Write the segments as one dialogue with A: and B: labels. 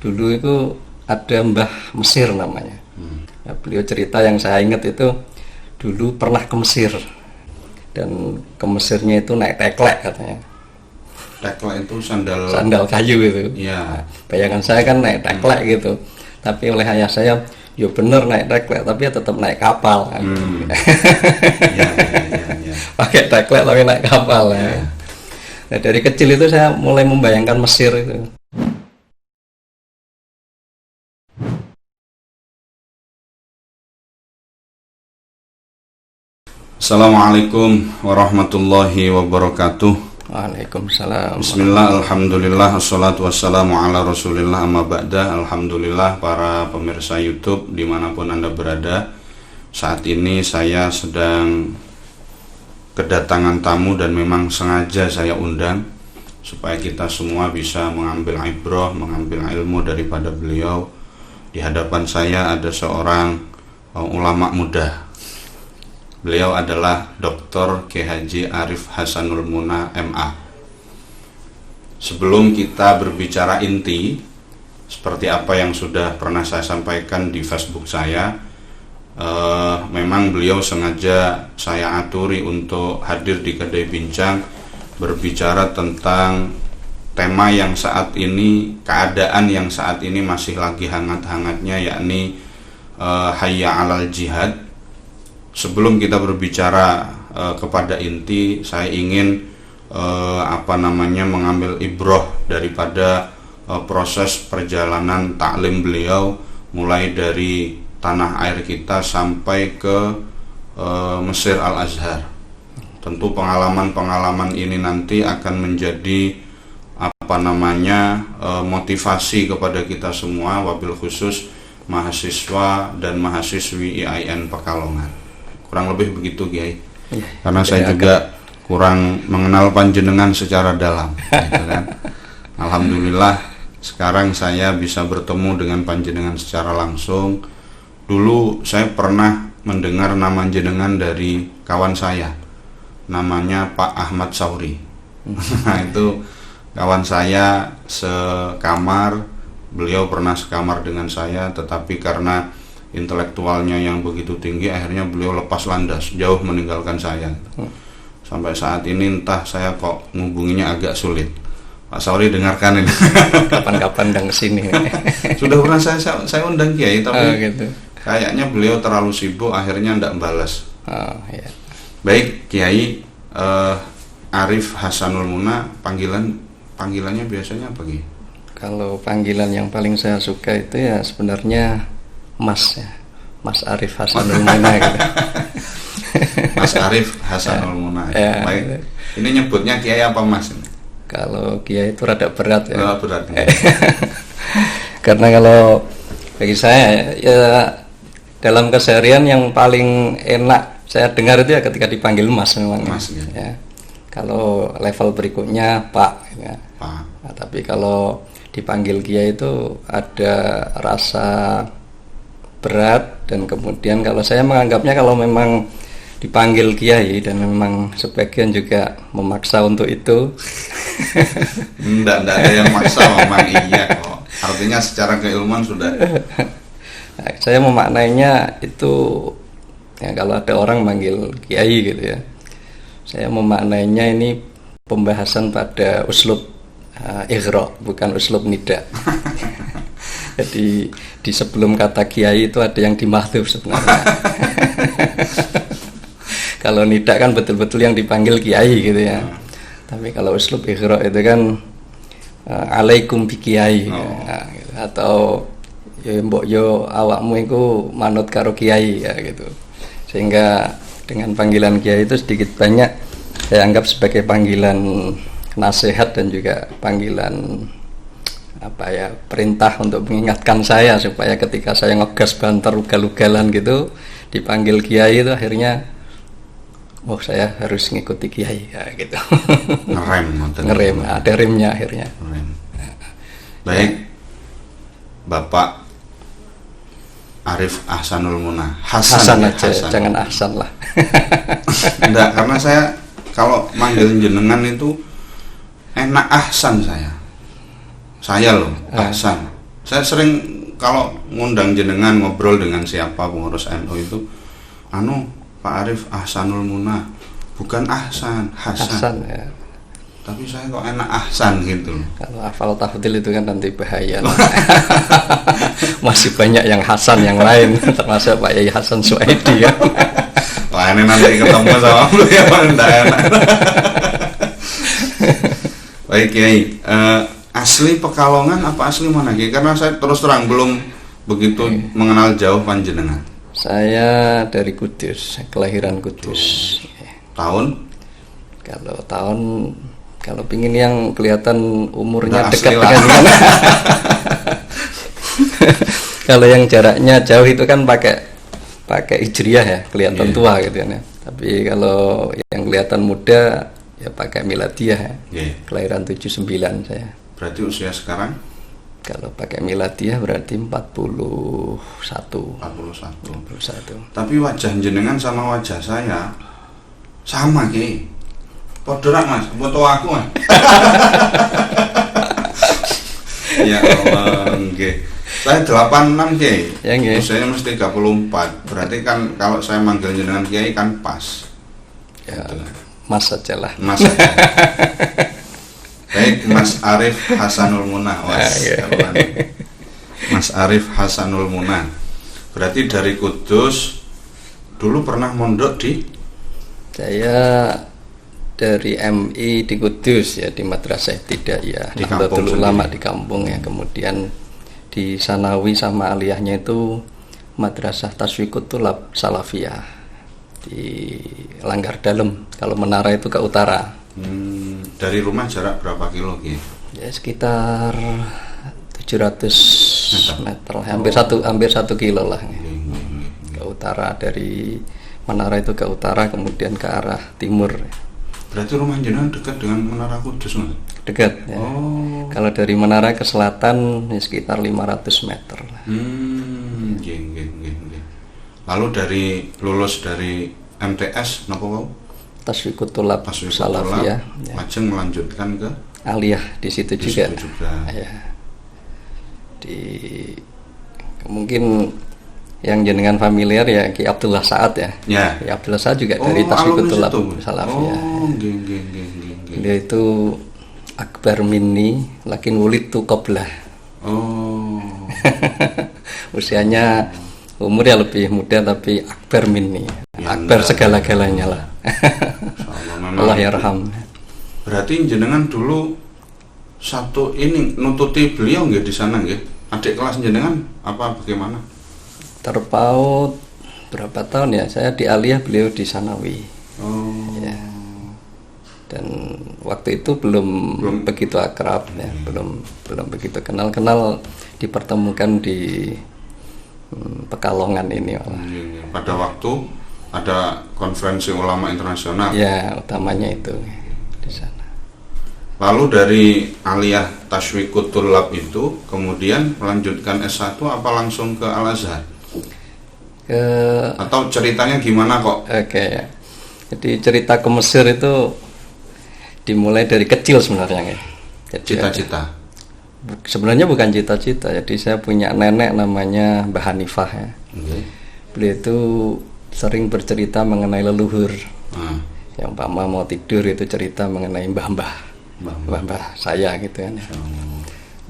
A: Dulu itu ada Mbah Mesir namanya. Nah, beliau cerita yang saya ingat itu dulu pernah ke Mesir, dan ke Mesirnya itu naik teklek katanya.
B: Teklek itu sandal
A: Kayu itu.
B: Iya.
A: Nah, bayangan saya kan naik teklek gitu, tapi oleh ayah saya, yo bener naik teklek, tapi ya tetap naik kapal.
B: Iya.
A: Pakai teklek tapi naik kapal. Ya. Nah, dari kecil itu saya mulai membayangkan Mesir itu.
B: Assalamualaikum warahmatullahi wabarakatuh.
A: Waalaikumsalam.
B: Bismillah, alhamdulillah, assalatu wassalamu ala rasulillah, amma ba'da. Alhamdulillah para pemirsa YouTube dimanapun Anda berada. Saat ini saya sedang kedatangan tamu dan memang sengaja saya undang supaya kita semua bisa mengambil ibrah, mengambil ilmu daripada beliau. Di hadapan saya ada seorang ulama muda. Beliau adalah Dr. Kiai Haji Arif Hasanul Munah MA. Sebelum kita berbicara inti, seperti apa yang sudah pernah saya sampaikan di Facebook saya, memang beliau sengaja saya aturi untuk hadir di Kedai Bincang, berbicara tentang tema yang saat ini, keadaan yang saat ini masih lagi hangat-hangatnya, yakni hayya alal jihad. Sebelum kita berbicara kepada inti, saya ingin mengambil ibrah daripada proses perjalanan taklim beliau, mulai dari tanah air kita sampai ke Mesir Al-Azhar. Tentu pengalaman-pengalaman ini nanti akan menjadi motivasi kepada kita semua, wabil khusus mahasiswa dan mahasiswi IAIN Pekalongan. Kurang lebih begitu, Kiai. Ya, karena saya juga kurang mengenal panjenengan secara dalam, gitu kan. Alhamdulillah sekarang saya bisa bertemu dengan panjenengan secara langsung. Dulu saya pernah mendengar nama jenengan dari kawan saya, namanya Pak Ahmad Sauri. Nah, itu kawan saya sekamar, beliau pernah sekamar dengan saya, tetapi karena intelektualnya yang begitu tinggi, akhirnya beliau lepas landas, jauh meninggalkan saya. Sampai saat ini entah saya kok ngubunginya agak sulit. Pak Sauri, dengarkan ini.
A: Kapan-kapan undang kesini.
B: Sudah pernah saya undang Kiai, tapi
A: gitu.
B: Kayaknya beliau terlalu sibuk, akhirnya tidak balas.
A: Ya.
B: Baik, Kiai Arif Hasanul Munah, panggilannya biasanya apa, Kiai?
A: Kalau panggilan yang paling saya suka itu ya sebenarnya Mas, ya. Mas Arif Hasanul Munah gitu.
B: Mas Arif Hasanul Munah.
A: Ya.
B: Baik. Ini nyebutnya Kiai apa Mas?
A: Kalau Kiai itu rada berat ya.
B: Berat.
A: Karena kalau bagi saya ya dalam keseharian yang paling enak saya dengar itu ya ketika dipanggil Mas memang.
B: Mas,
A: ya. Kalau level berikutnya Pak, ya.
B: Pak.
A: Nah, tapi kalau dipanggil Kiai itu ada rasa berat, dan kemudian kalau saya menganggapnya kalau memang dipanggil Kiai dan memang sebagian juga memaksa untuk itu.
B: Enggak ada yang maksa, memang iya kok. Artinya secara keilmuan sudah.
A: Nah, saya memaknainya itu ya, kalau ada orang manggil Kiai gitu ya, saya memaknainya ini pembahasan pada uslub ighra, bukan uslub nida. Jadi di sebelum kata Kiai itu ada yang dimahdzuf sebenarnya. Kalau nida kan betul-betul yang dipanggil Kiai gitu ya. Tapi kalau uslub ighra itu kan alaikum bi Kiai. Nah, gitu. Atau ya mbok yo awakmu iku manut karo Kiai ya gitu. Sehingga dengan panggilan Kiai itu sedikit banyak saya anggap sebagai panggilan nasihat dan juga panggilan perintah untuk mengingatkan saya supaya ketika saya ngegas banter ugal-ugalan gitu dipanggil Kiai itu akhirnya saya harus ngikuti Kiai ya gitu. Ngerem, ada remnya akhirnya.
B: Baik, Bapak Arif Hasanul Munah.
A: Hasan aja, jangan Ahsan lah.
B: Enggak, karena saya kalau manggil jenengan itu enak Ahsan saya loh, Ahsan. Saya sering kalau ngundang jenengan ngobrol dengan siapa pengurus NU itu, Pak Arif Ahsanul Munah, bukan Ahsan, Hasan
A: ya.
B: Tapi saya kok enak Ahsan gitu.
A: Kalau hafal tafdil itu kan nanti bahaya. Masih banyak yang Hasan yang lain, termasuk Pak Yai Hasan Suwaidi ya.
B: Wah, ini nanti ketemu sama beliau enggak enak. Baik Kiai, asli Pekalongan apa asli mana Kiai? Karena saya terus terang belum begitu mengenal jauh panjenengan.
A: Saya dari Kudus, kelahiran Kudus.
B: Tahun?
A: Kalau pingin yang kelihatan umurnya
B: Nggak
A: dekat
B: asli lah.
A: dengan kalau yang jaraknya jauh itu kan pakai hijriah ya, kelihatan tua gitu kan ya. Tapi kalau yang kelihatan muda ya pakai miladiah ya. Kelahiran 79 saya.
B: Berarti usia sekarang?
A: Kalau pakai miladiah berarti 41.
B: Tapi wajah jenengan sama wajah saya sama Ki. Podorak Mas, foto aku Mas. Ya Allah, nggih. Saya 86 Ki.
A: Ya nggih.
B: Usianya mesti 34. Berarti kan kalau saya manggil jenengan Kiai kan pas.
A: Ya,
B: Gitu.
A: Mas saja lah.
B: Mas aja. Baik, Mas Arif Hasanul Munah. Mas Arif Hasanul Munah. Berarti dari Kudus dulu pernah mondok di?
A: Saya dari MI di Kudus ya, di Madrasah Ibtidaiyah
B: Di kampung
A: Nahdlatul Ulama
B: sendiri.
A: di kampung ya. Kemudian di Sanawi sama aliyahnya itu Madrasah Taswiqut Thulab Salafiyah di Langgar Dalem. Kalau menara itu ke utara.
B: Dari rumah jarak berapa kilo Ki?
A: Ya sekitar 700 meter, hampir satu kilo lah. Ke utara, dari menara itu ke utara, kemudian ke arah timur.
B: Berarti rumah jenengan dekat dengan Menara Kudus Mas?
A: Dekat ya. Kalau dari menara ke selatan ya sekitar 500 meter lah.
B: Nggih. Lalu lulus dari MTS napa wau?
A: Taswiqut Thulab
B: Taswiqut
A: Salafiyah ya.
B: Lajeng melanjutkan ke
A: Aliyah di situ
B: di
A: juga.
B: situ juga.
A: Ya. Mungkin yang jenengan familiar ya Ki Abdullah Sa'ad ya.
B: Ya.
A: Ki Abdullah Sa'ad juga dari Taswiqut
B: alumni
A: Thulab
B: situ.
A: Salafiyah.
B: Nggih.
A: Beliau itu akbar minni lakin wulidtu qablah. Usianya umur ya lebih muda tapi akbar minni.
B: Ya,
A: Akbar segala-galanya lah. Allah yarham.
B: Berarti jenengan dulu satu ini nututi beliau nggih di sana nggih? Adik kelas jenengan apa bagaimana?
A: Terpaut berapa tahun ya? Saya di aliyah, beliau di Sanawi. Ya. Dan waktu itu belum begitu akrab ya, belum begitu kenal dipertemukan di Pekalongan ini malah.
B: Pada waktu ada konferensi ulama internasional.
A: Ya, utamanya itu di sana.
B: Lalu dari aliyah Taswiqut Thulab itu kemudian melanjutkan S1 apa langsung ke Al-Azhar? Atau ceritanya gimana kok?
A: Oke ya. Jadi cerita ke Mesir itu dimulai dari kecil sebenarnya ya.
B: Cita-cita.
A: Sebenarnya bukan cita-cita. Jadi saya punya nenek namanya Mbah Hanifah ya. Beliau itu sering bercerita mengenai leluhur. Yang Pama mau tidur itu cerita mengenai mbah-mbah saya gitu kan ya.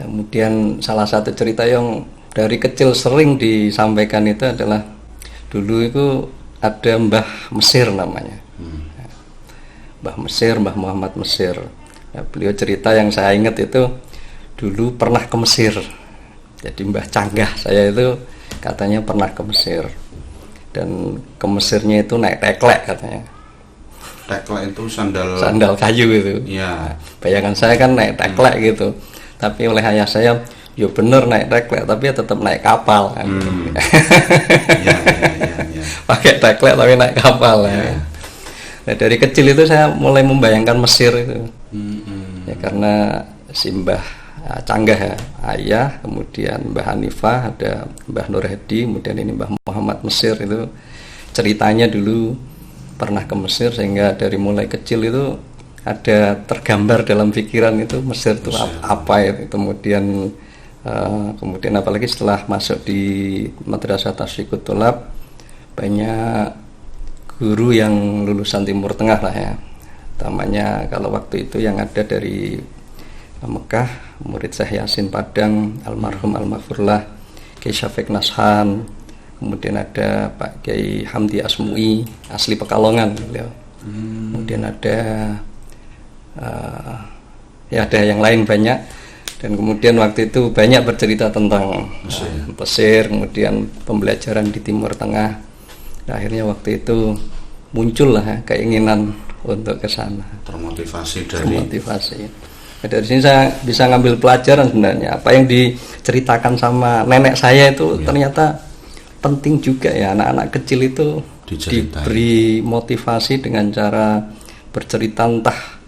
A: Kemudian salah satu cerita yang dari kecil sering disampaikan itu adalah dulu itu ada Mbah Mesir namanya. Mbah Muhammad Mesir. Nah, beliau cerita yang saya ingat itu dulu pernah ke Mesir. Jadi Mbah Canggah saya itu katanya pernah ke Mesir. Dan ke Mesirnya itu naik teklek katanya.
B: Teklek itu sandal
A: Kayu itu.
B: Ya.
A: Bayangan saya kan naik teklek gitu. Tapi oleh ayah saya, ya bener naik teklek tapi ya tetap naik kapal kan.
B: Ya.
A: Pakai teklek tapi naik kapal ya. Nah, dari kecil itu saya mulai membayangkan Mesir itu. Ya karena si Mbah Canggah ya, ayah, kemudian Mbah Hanifah, ada Mbah Nur Hadi, kemudian ini Mbah Muhammad Mesir itu ceritanya dulu pernah ke Mesir, sehingga dari mulai kecil itu ada tergambar dalam pikiran itu Mesir itu apa itu. Kemudian Kemudian apalagi setelah masuk di Madrasah Tasyiqut Tholab, banyak guru yang lulusan Timur Tengah lah ya. Utamanya kalau waktu itu yang ada dari Mekah, murid Syekh Yasin Padang, almarhum almarfurlah Kiai Syafiq Nashan, kemudian ada Pak Kiai Hamdi Asmui, asli Pekalongan beliau. Kemudian ada ya ada yang lain banyak, dan kemudian waktu itu banyak bercerita tentang Mesir, kemudian pembelajaran di Timur Tengah. Nah, akhirnya waktu itu muncullah keinginan untuk ke sana.
B: Termotivasi.
A: Nah, dari sini saya bisa ngambil pelajaran sebenarnya. Apa yang diceritakan sama nenek saya itu ternyata penting juga ya. Anak-anak kecil itu diberi motivasi dengan cara bercerita, entah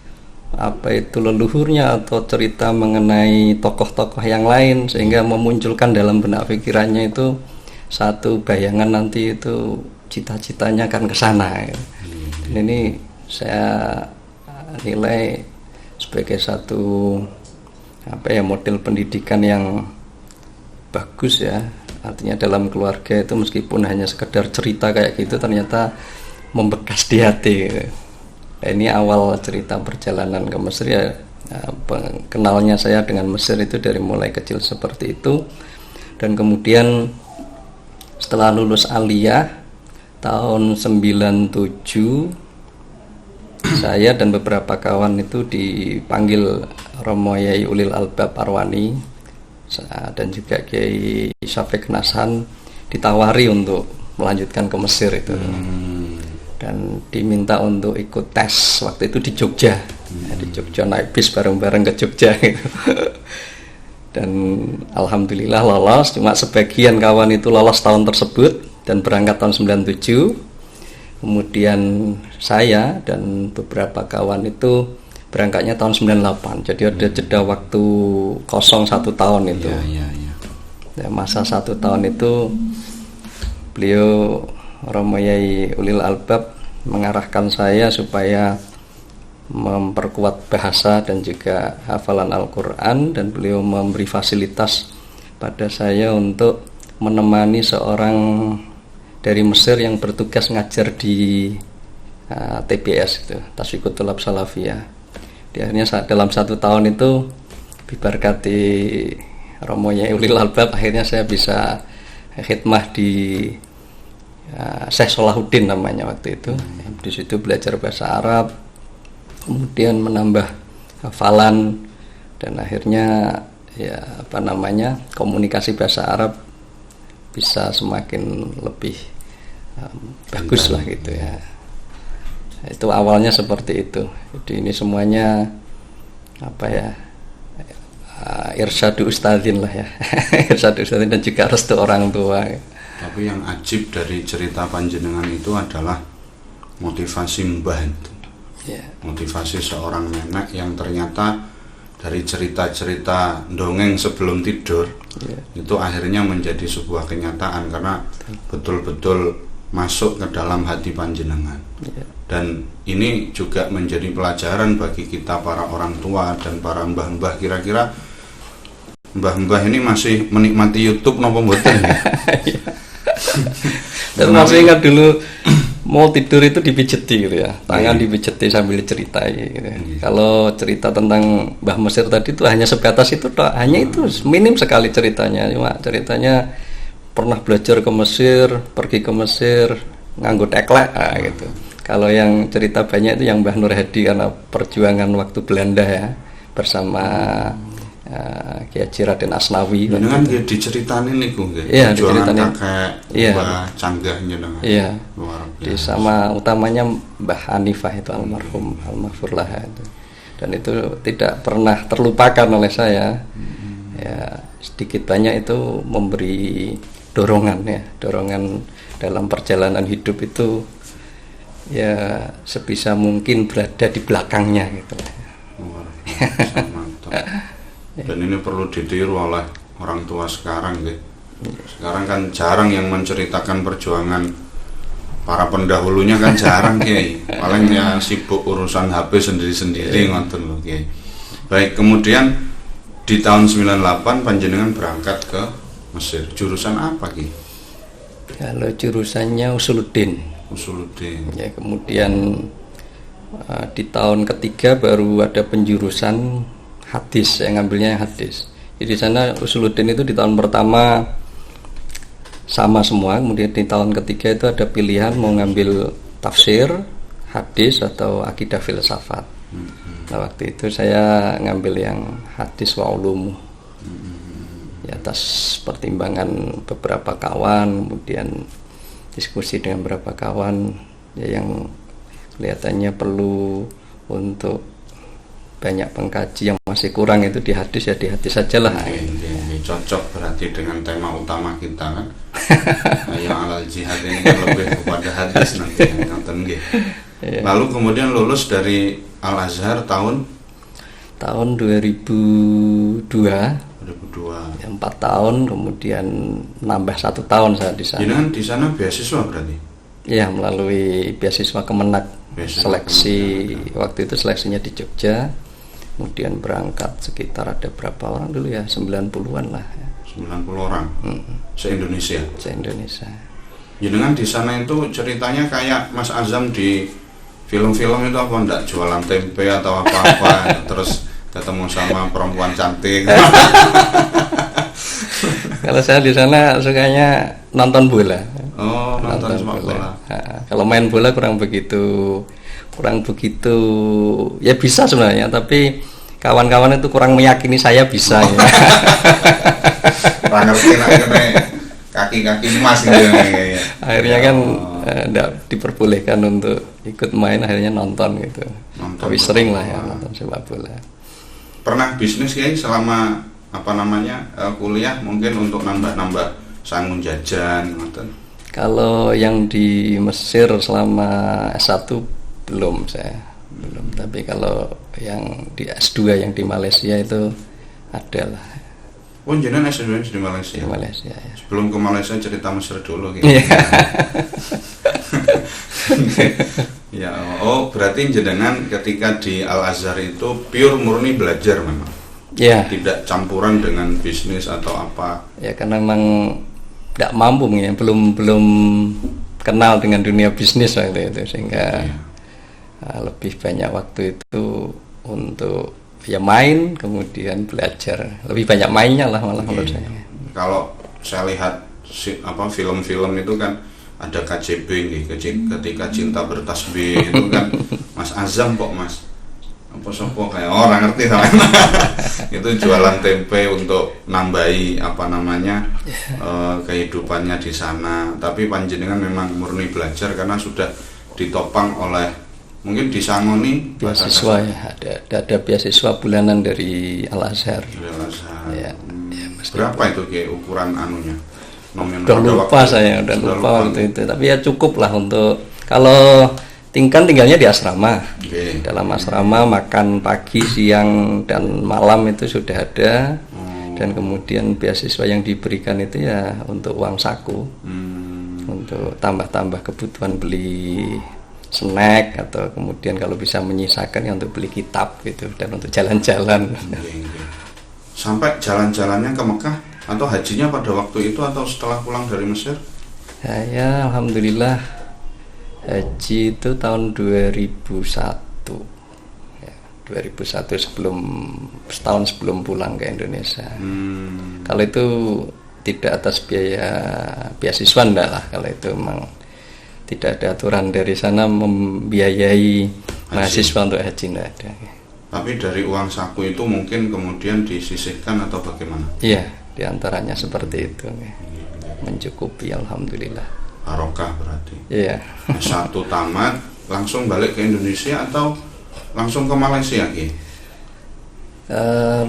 A: apa itu leluhurnya atau cerita mengenai tokoh-tokoh yang lain, sehingga memunculkan dalam benak pikirannya itu satu bayangan nanti itu cita-citanya akan ke sana. Dan ini saya nilai sebagai satu model pendidikan yang bagus ya. Artinya dalam keluarga itu meskipun hanya sekedar cerita kayak gitu, ternyata membekas di hati. Nah, ini awal cerita perjalanan ke Mesir ya. Kenalnya saya dengan Mesir itu dari mulai kecil seperti itu. Dan kemudian setelah lulus aliyah tahun 97, saya dan beberapa kawan itu dipanggil Romo Yai Ulil Albab Arwani dan juga Kiai Syafiq Nashan, ditawari untuk melanjutkan ke Mesir itu. Dan diminta untuk ikut tes waktu itu di Jogja. Di Jogja naik bis bareng-bareng ke Jogja gitu. Dan alhamdulillah lolos, cuma sebagian kawan itu lolos tahun tersebut dan berangkat tahun 97. Kemudian saya dan beberapa kawan itu berangkatnya tahun 98. Jadi ada jeda waktu kosong 1 tahun itu. Dan masa 1 tahun itu beliau Romo Yai Ulil Albab mengarahkan saya supaya memperkuat bahasa dan juga hafalan Al-Quran, dan beliau memberi fasilitas pada saya untuk menemani seorang dari Mesir yang bertugas ngajar di TBS itu, Tasyiqut Tholab Salafiyah. Di akhirnya dalam 1 tahun itu biberkati Romo Yai Ulil Albab, akhirnya saya bisa khidmah di Syekh Solahuddin namanya waktu itu. Di situ belajar bahasa Arab, kemudian menambah hafalan, dan akhirnya komunikasi bahasa Arab bisa semakin lebih bagus lah gitu ya. Itu awalnya seperti itu. Jadi ini semuanya irsyadu ustadzin lah ya. Irsyadu ustadzin dan juga restu orang tua.
B: Tapi yang ajib dari cerita panjenengan itu adalah motivasi mbah itu. Motivasi seorang nenek yang ternyata dari cerita-cerita dongeng sebelum tidur itu akhirnya menjadi sebuah kenyataan, karena betul-betul masuk ke dalam hati panjenengan. Dan ini juga menjadi pelajaran bagi kita para orang tua dan para mbah-mbah. Kira-kira mbah-mbah ini masih menikmati YouTube nopo mboten ya?
A: Dan masih ingat dulu mau tidur itu dipijeti gitu ya, tangan dipijeti sambil cerita gitu. Kalau cerita tentang Mbah Mesir tadi itu hanya sebatas itu, hanya itu, minim sekali ceritanya. Cuma ceritanya pernah belajar ke Mesir, pergi ke Mesir, nganggo teklek gitu. Kalau yang cerita banyak itu yang Mbah Nur Hadi, karena perjuangan waktu Belanda ya, bersama Kiai Haji Raden Asnawi.
B: Dengan dia diceritain niku nggih.
A: Iya,
B: diceritain kakek Mbah Canggah jenengan.
A: Iya. Di sama utamanya Mbah Hanifah itu almarhum almarfurlah itu. Dan itu tidak pernah terlupakan oleh saya. Ya, sedikit banyak itu memberi dorongan dalam perjalanan hidup itu, ya sebisa mungkin berada di belakangnya gitu.
B: Mantap. Dan ini perlu ditiru oleh orang tua sekarang gitu. Sekarang kan jarang yang menceritakan perjuangan para pendahulunya, kan jarang Kiai. Paling ya sibuk urusan HP sendiri-sendiri ngoten lho Kiai. Baik, kemudian di tahun 98 panjenengan berangkat ke Mesir. Jurusan apa Ki?
A: Kalau jurusannya Usuluddin.
B: Usuluddin.
A: Ya, kemudian di tahun ketiga baru ada penjurusan hadis, saya ngambilnya hadis. Jadi di sana Usuluddin itu di tahun pertama sama semua, kemudian di tahun ketiga itu ada pilihan mau ngambil tafsir, hadis atau akidah filsafat. Nah, waktu itu saya ngambil yang hadis wa ulumu. Ya, atas pertimbangan beberapa kawan, kemudian diskusi dengan beberapa kawan ya, yang kelihatannya perlu untuk banyak pengkaji yang masih kurang itu di hadis, ya di hadis sajalah.
B: Ini cocok berarti dengan tema utama kita kan. Yang alal jihad ini kan lebih kepada hadis nanti nonton nggih. Lalu kemudian lulus dari Al Azhar tahun
A: 2002.
B: 2002.
A: Ya, 4 tahun, kemudian nambah 1 tahun saya di sana.
B: Jangan di sana beasiswa berarti?
A: Ya, melalui beasiswa Kemenak. Seleksi
B: Kemenak.
A: waktu itu seleksinya di Jogja. Kemudian berangkat sekitar ada berapa orang dulu ya? 90-an lah.
B: 90 orang. Se-Indonesia.
A: Se-Indonesia.
B: Jenengan di sana itu ceritanya kayak Mas Azam di film-film itu apa enggak, jualan tempe atau apa-apa terus ketemu sama perempuan cantik.
A: Kalau saya di sana sukanya nonton bola.
B: Oh, nonton sepak bola.
A: Kalau main bola kurang begitu ya bisa sebenarnya, tapi kawan-kawan itu kurang meyakini saya bisa. Ya.
B: Kurang ngerti nak kene kaki-kaki emas gitu ya.
A: Akhirnya kan enggak diperbolehkan untuk ikut main, akhirnya nonton gitu. Tapi sering lah ya nonton sepak bola.
B: Pernah bisnis ya selama kuliah mungkin untuk nambah-nambah sangun jajan ngoten.
A: Kalau yang di Mesir selama S1 belum. Tapi kalau yang di S2 yang di Malaysia itu ada lah.
B: Oh, jenengan S2 di Malaysia.
A: Di Malaysia ya.
B: Sebelum ke Malaysia cerita Mesir dulu gitu. Ya, oh berarti jenengan ketika di Al Azhar itu pure murni belajar memang.
A: Ya.
B: Tidak campuran dengan bisnis atau apa.
A: Ya, karena memang tidak mampu ya, belum kenal dengan dunia bisnis waktu itu, sehingga lebih banyak waktu itu untuk ya main, kemudian belajar. Lebih banyak mainnya lah malah menurut saya.
B: Kalau saya lihat film-film itu kan ada KCB nih, ketika cinta bertasbih itu kan Mas Azam kok Mas apa sopo kayak orang ngerti sama itu jualan tempe untuk nambahi kehidupannya di sana. Tapi panjenengan memang murni belajar karena sudah ditopang oleh mungkin di Sangoni
A: beasiswa ya, ada beasiswa bulanan dari Al Azhar.
B: Ya, berapa itu kayak ukuran anunya?
A: Udah lupa waktu itu, tapi ya cukup lah untuk kalau tinggalnya di asrama. Dalam asrama makan pagi, siang dan malam itu sudah ada. Dan kemudian beasiswa yang diberikan itu ya untuk uang saku, untuk tambah-tambah kebutuhan beli snack, atau kemudian kalau bisa menyisakan ya untuk beli kitab gitu, dan untuk jalan-jalan.
B: Sampai jalan-jalannya ke Mekah atau hajinya pada waktu itu atau setelah pulang dari Mesir?
A: Saya alhamdulillah haji itu tahun 2001 ya, 2001 setahun sebelum pulang ke Indonesia. Kalau itu tidak atas biaya beasiswa enggak lah, kalau itu memang tidak ada aturan dari sana membiayai mahasiswa untuk haji, enggak ada.
B: Tapi dari uang saku itu mungkin kemudian disisihkan atau bagaimana?
A: Iya, diantaranya seperti itu, mencukupi alhamdulillah.
B: Barokah berarti.
A: Iya.
B: S1 tamat langsung balik ke Indonesia atau langsung ke Malaysia Ki?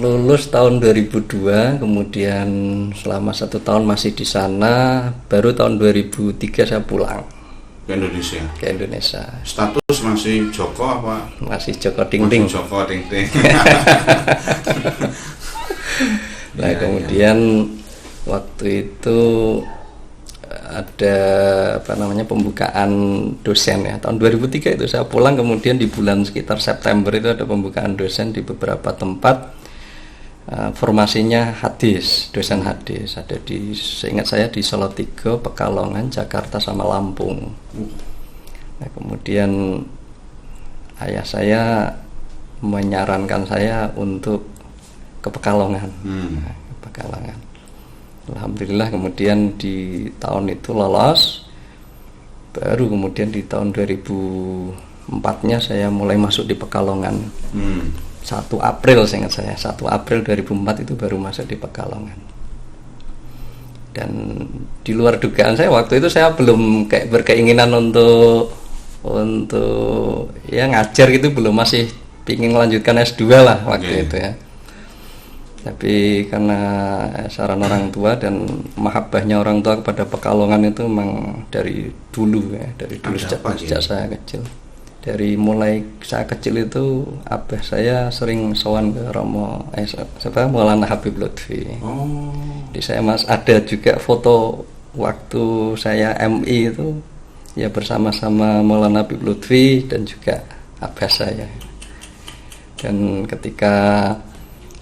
A: Lulus tahun 2002, kemudian selama 1 tahun masih di sana, baru tahun 2003 saya pulang
B: ke Indonesia.
A: Ke Indonesia.
B: Status masih Joko apa?
A: Masih Joko Ting-Ting.
B: Joko Ting-Ting.
A: Nah, kemudian waktu itu ada pembukaan dosen ya, tahun 2003 itu saya pulang, kemudian di bulan sekitar September itu ada pembukaan dosen di beberapa tempat. formasinya hadis, dosen hadis, ada di, seingat saya di Salatiga, Pekalongan, Jakarta sama Lampung. Nah, kemudian ayah saya menyarankan saya untuk ke Pekalongan. Nah, ke Pekalongan. Alhamdulillah kemudian di tahun itu lolos. Baru kemudian di tahun 2004-nya saya mulai masuk di Pekalongan. 1 April seingat saya, 1 April 2004 itu baru masuk di Pekalongan. Dan di luar dugaan saya waktu itu saya belum kayak berkeinginan untuk ya ngajar gitu, belum, masih pingin melanjutkan S2 lah waktu itu ya. Tapi karena saran orang tua dan mahabbahnya orang tua kepada Pekalongan itu memang dari dulu ya, dari dulu sejak saya kecil. Dari mulai saya kecil itu abah saya sering sowan ke Romo Maulana Habib Lutfi. Di saya ada juga foto waktu saya MI itu ya bersama-sama Maulana Habib Lutfi dan juga abah saya. Dan ketika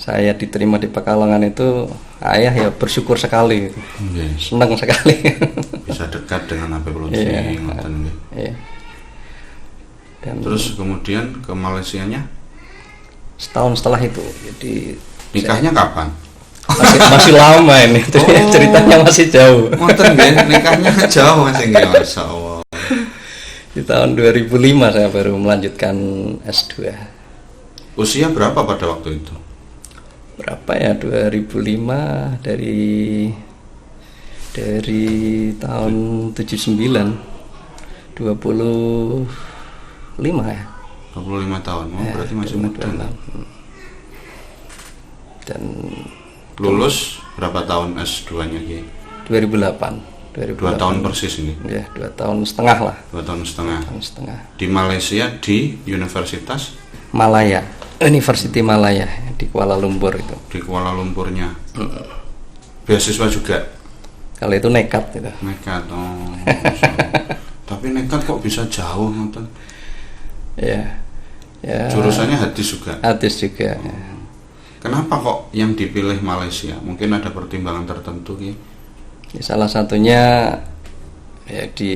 A: saya diterima di Pekalongan itu ayah ya bersyukur sekali, senang sekali
B: bisa dekat dengan Habib Lutfi.
A: Iya. Dan
B: terus kemudian ke Malaysianya
A: setahun setelah itu. Jadi
B: nikahnya kapan?
A: Masih lama ini. Ceritanya masih jauh.
B: Nikahnya jauh masih nggak, Masya Allah.
A: Di tahun 2005 saya baru melanjutkan S2.
B: Usia berapa pada waktu itu?
A: Berapa ya, 2005 dari tahun 79, 25 ya.
B: 25 tahun, berarti masih muda.
A: Dan
B: lulus berapa tahun S2-nya Ki?
A: 2008.
B: 2 tahun persis ini.
A: Ya, 2 tahun setengah lah.
B: 2 tahun setengah. Di
A: Di
B: Malaysia di Universitas
A: Malaya, University Malaya di Kuala Lumpur itu.
B: Di Kuala Lumpurnya. Beasiswa juga.
A: Kalau itu nekat gitu.
B: Nekat, tapi nekat kok bisa jauh nonton?
A: Ya.
B: Jurusannya hadis juga.
A: Hadis juga.
B: Kenapa kok yang dipilih Malaysia? Mungkin ada pertimbangan tertentu Ki?
A: Ya, salah satunya ya di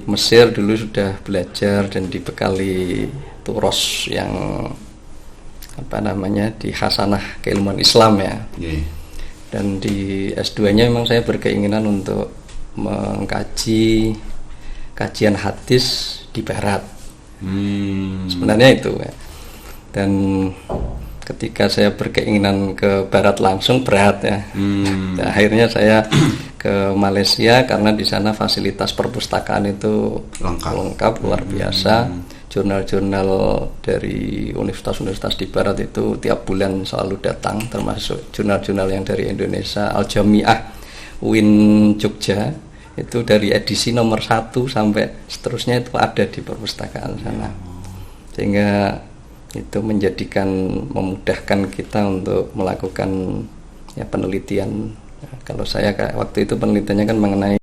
A: Mesir dulu sudah belajar dan dibekali turos yang di khasanah keilmuan Islam ya. Dan di S2-nya memang saya berkeinginan untuk mengkaji kajian hadis di Barat. Sebenarnya itu ya. Dan ketika saya berkeinginan ke Barat langsung berat ya. Dan akhirnya saya ke Malaysia karena di sana fasilitas perpustakaan itu lengkap luar biasa. Jurnal-jurnal dari universitas-universitas di Barat itu tiap bulan selalu datang, termasuk jurnal-jurnal yang dari Indonesia. Al-Jami'ah UIN Jogja itu dari edisi nomor 1 sampai seterusnya itu ada di perpustakaan sana, sehingga itu memudahkan kita untuk melakukan ya penelitian. Kalau saya waktu itu penelitiannya kan mengenai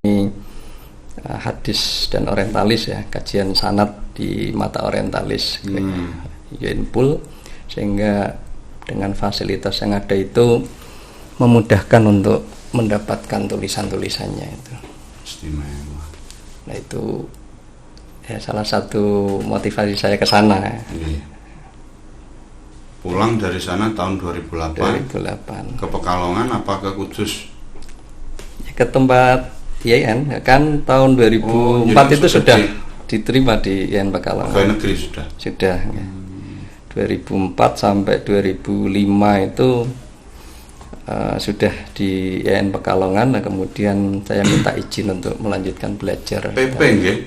A: hadis dan orientalis ya, kajian sanad di mata orientalis Yuinpul, sehingga dengan fasilitas yang ada itu memudahkan untuk mendapatkan tulisan-tulisannya itu.
B: Istimewa.
A: Nah itu ya salah satu motivasi saya ke sana.
B: Pulang dari sana tahun 2008. Ke Pekalongan apa ke Kudus?
A: Ya, ke tempat IAIN kan tahun 2004 itu sudah diterima di IAIN Pekalongan.
B: Pegawai negeri sudah.
A: Ya. 2004 sampai 2005 itu sudah di IAIN Pekalongan. Nah, kemudian saya minta izin untuk melanjutkan belajar.
B: PP nggih?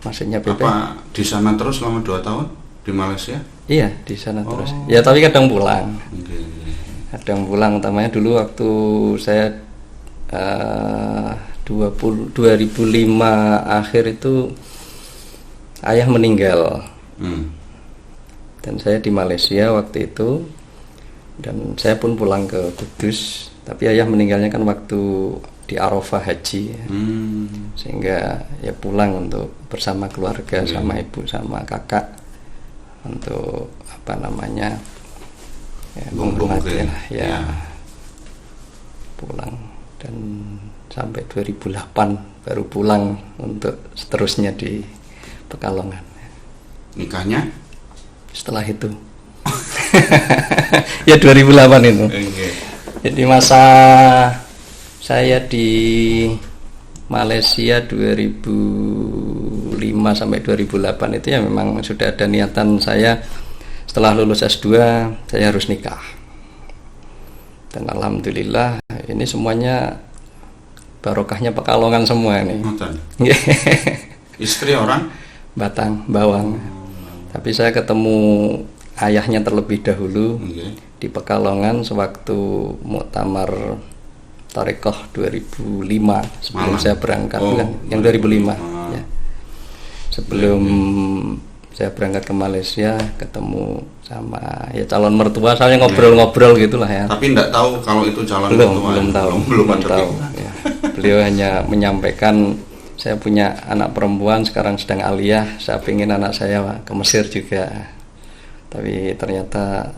A: Maksudnya PP?
B: Apa di sana terus selama 2 tahun di Malaysia?
A: Iya, di sana terus. Ya, tapi kadang pulang. Kadang pulang, utamanya dulu waktu saya 2005 akhir itu ayah meninggal. Dan saya di Malaysia waktu itu, dan saya pun pulang ke Kudus, tapi ayah meninggalnya kan waktu di Arafah haji ya. Sehingga ya pulang untuk bersama keluarga, sama ibu sama kakak untuk ya,
B: Bung
A: menghormati
B: Kri.
A: lah, ya. Pulang dan sampai 2008 baru pulang untuk seterusnya di Pekalongan.
B: Nikahnya?
A: Setelah itu ya 2008 itu.
B: Okay.
A: Jadi masa saya di Malaysia 2005 sampai 2008 itu ya memang sudah ada niatan saya setelah lulus S2 saya harus nikah. Dan alhamdulillah ini semuanya barokahnya Pekalongan semua ini.
B: Istri orang?
A: Batang, Bawang. Tapi saya ketemu ayahnya terlebih dahulu di Pekalongan sewaktu muktamar Tarekoh 2005 sebelum saya berangkat yang 2005 ya. Sebelum saya berangkat ke Malaysia ketemu sama ya calon mertua, saya ngobrol-ngobrol gitulah ya.
B: Tapi enggak tahu kalau itu calon mertua.
A: Belum tahu. Ya. Beliau hanya menyampaikan saya punya anak perempuan sekarang sedang aliyah, saya ingin anak saya ke Mesir juga. Tapi ternyata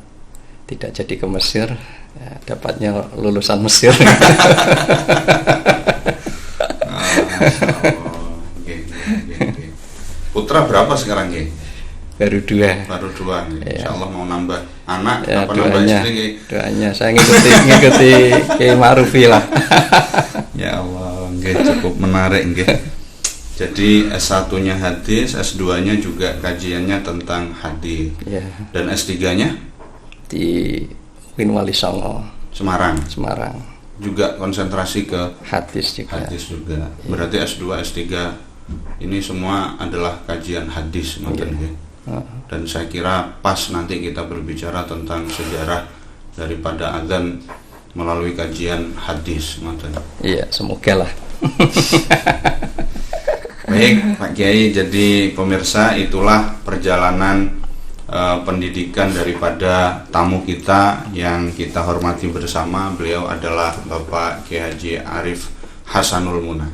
A: tidak jadi ke Mesir, ya, dapatnya lulusan Mesir.
B: Putra berapa sekarang, Ki?
A: Baru 2.
B: Baru 2. Ya. Insya Allah mau nambah anak,
A: ya,
B: apa nambah istri?
A: Doanya saya ngikuti Kiai Ma'rufi lah.
B: Ya Allah, cukup menarik, Jadi S1-nya hadis, S2-nya juga kajiannya tentang hadis.
A: Ya.
B: Dan S3-nya
A: di UIN Wali Songo,
B: Semarang. Juga konsentrasi ke
A: hadis juga.
B: Ya. Berarti S2, S3 ini semua adalah kajian hadis, Dan saya kira pas nanti kita berbicara tentang sejarah daripada azan melalui kajian hadis,
A: Iya, semoga lah.
B: Baik, Pak Kiai. Jadi pemirsa, itulah perjalanan pendidikan daripada tamu kita yang kita hormati bersama. Beliau adalah Bapak Kiai Haji Arif Hasanul Munah.